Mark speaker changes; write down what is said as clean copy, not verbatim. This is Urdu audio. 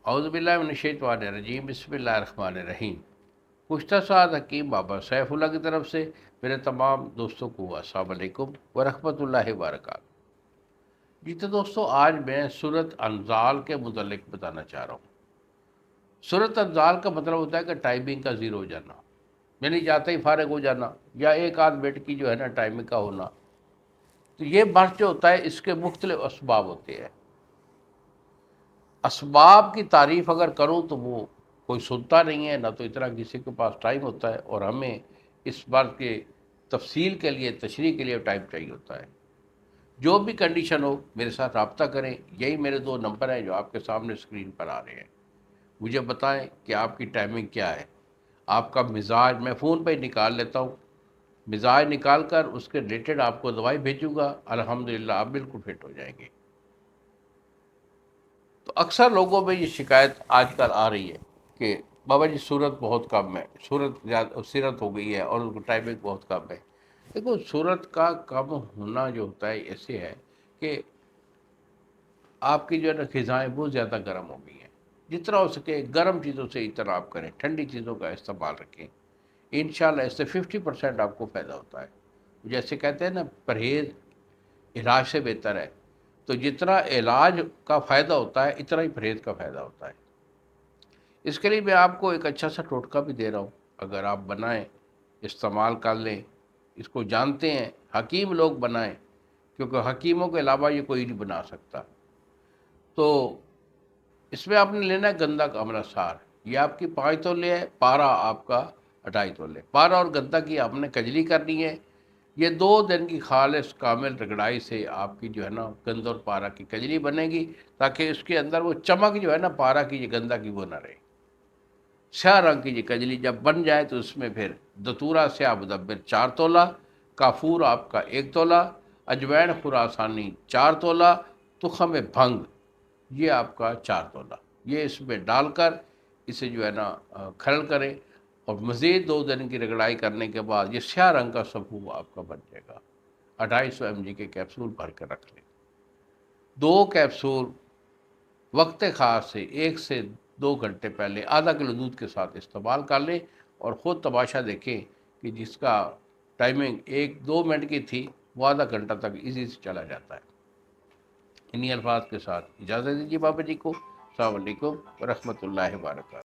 Speaker 1: اعوذ باللہ من الشیطان الرجیم، بسم اللہ الرحمن الرحیم۔ گزشتہ ساتھ حکیم بابا سیف اللہ کی طرف سے میرے تمام دوستوں کو السلام علیکم ورحمۃ اللہ وبرکاتہ۔ جی تو دوستو، آج میں سورۃ انزال کے متعلق بتانا چاہ رہا ہوں۔ سورۃ انزال کا مطلب ہوتا ہے کہ ٹائمنگ کا زیرو ہو جانا، یعنی جاتے ہی فارغ ہو جانا، یا ایک آدھ منٹ کی جو ہے نا ٹائمنگ کا ہونا۔ تو یہ بحث جو ہوتا ہے اس کے مختلف اسباب ہوتے ہیں۔ اسباب کی تعریف اگر کروں تو وہ کوئی سنتا نہیں ہے، نہ تو اتنا کسی کے پاس ٹائم ہوتا ہے، اور ہمیں اس بات کے تفصیل کے لیے، تشریح کے لیے ٹائم چاہیے ہوتا ہے۔ جو بھی کنڈیشن ہو میرے ساتھ رابطہ کریں، یہی میرے 2 نمبر ہیں جو آپ کے سامنے اسکرین پر آ رہے ہیں۔ مجھے بتائیں کہ آپ کی ٹائمنگ کیا ہے، آپ کا مزاج میں فون پہ ہی نکال لیتا ہوں، مزاج نکال کر اس کے ریلیٹڈ آپ کو دوائی بھیجوں گا، الحمدللہ آپ بالکل فٹ ہو جائیں گے۔ تو اکثر لوگوں میں یہ شکایت آج کل آ رہی ہے کہ بابا جی صورت بہت کم ہے، سیرت ہو گئی ہے اور اس کو ٹائمنگ بہت کم ہے۔ دیکھو، صورت کا کم ہونا جو ہوتا ہے ایسے ہے کہ آپ کی جو ہے نا غذائیں بہت زیادہ گرم ہو گئی ہیں۔ جتنا ہو سکے گرم چیزوں سے اجتناب کریں، ٹھنڈی چیزوں کا استعمال رکھیں، انشاءاللہ اس سے 50% آپ کو فائدہ ہوتا ہے۔ جیسے کہتے ہیں نا، پرہیز علاج سے بہتر ہے۔ تو جتنا علاج کا فائدہ ہوتا ہے اتنا ہی پرہیز کا فائدہ ہوتا ہے۔ اس کے لیے میں آپ کو ایک اچھا سا ٹوٹکا بھی دے رہا ہوں، اگر آپ بنائیں، استعمال کر لیں، اس کو جانتے ہیں حکیم لوگ بنائیں، کیونکہ حکیموں کے علاوہ یہ کوئی نہیں بنا سکتا۔ تو اس میں آپ نے لینا ہے گندا کا امرت سار، یہ آپ کی 5 تولے ہے، پارا آپ کا 2.5 تولے۔ پارا اور گندا کی آپ نے کجلی کرنی ہے۔ یہ 2 دن کی خالص کامل رگڑائی سے آپ کی جو ہے نا گند اور پارا کی کجلی بنے گی، تاکہ اس کے اندر وہ چمک جو ہے نا پارا کی، یہ گندا کی، وہ نہ رہے۔ سیاہ رنگ کی یہ کجلی جب بن جائے تو اس میں پھر دتورا سیاہ مدبر 4 تولہ، کافور آپ کا 1 تولہ، اجوین خراسانی 4 تولہ، تخم بھنگ یہ آپ کا 4 تولہ، یہ اس میں ڈال کر اسے جو ہے نا کھرل کریں، اور مزید 2 دن کی رگڑائی کرنے کے بعد یہ سیاہ رنگ کا سبو آپ کا بن جائے گا۔ 250 mg کے کیپسول بھر کر رکھ لیں۔ 2 کیپسول وقت خاص سے 1 سے 2 گھنٹے پہلے آدھا کلو دودھ کے ساتھ استعمال کر لیں، اور خود تماشا دیکھیں کہ جس کا ٹائمنگ 1-2 منٹ کی تھی وہ آدھا گھنٹہ تک ایزی سے چلا جاتا ہے۔ انہی الفاظ کے ساتھ اجازت دیجیے بابا جی کو۔ السلام علیکم ورحمۃ اللہ وبرکاتہ۔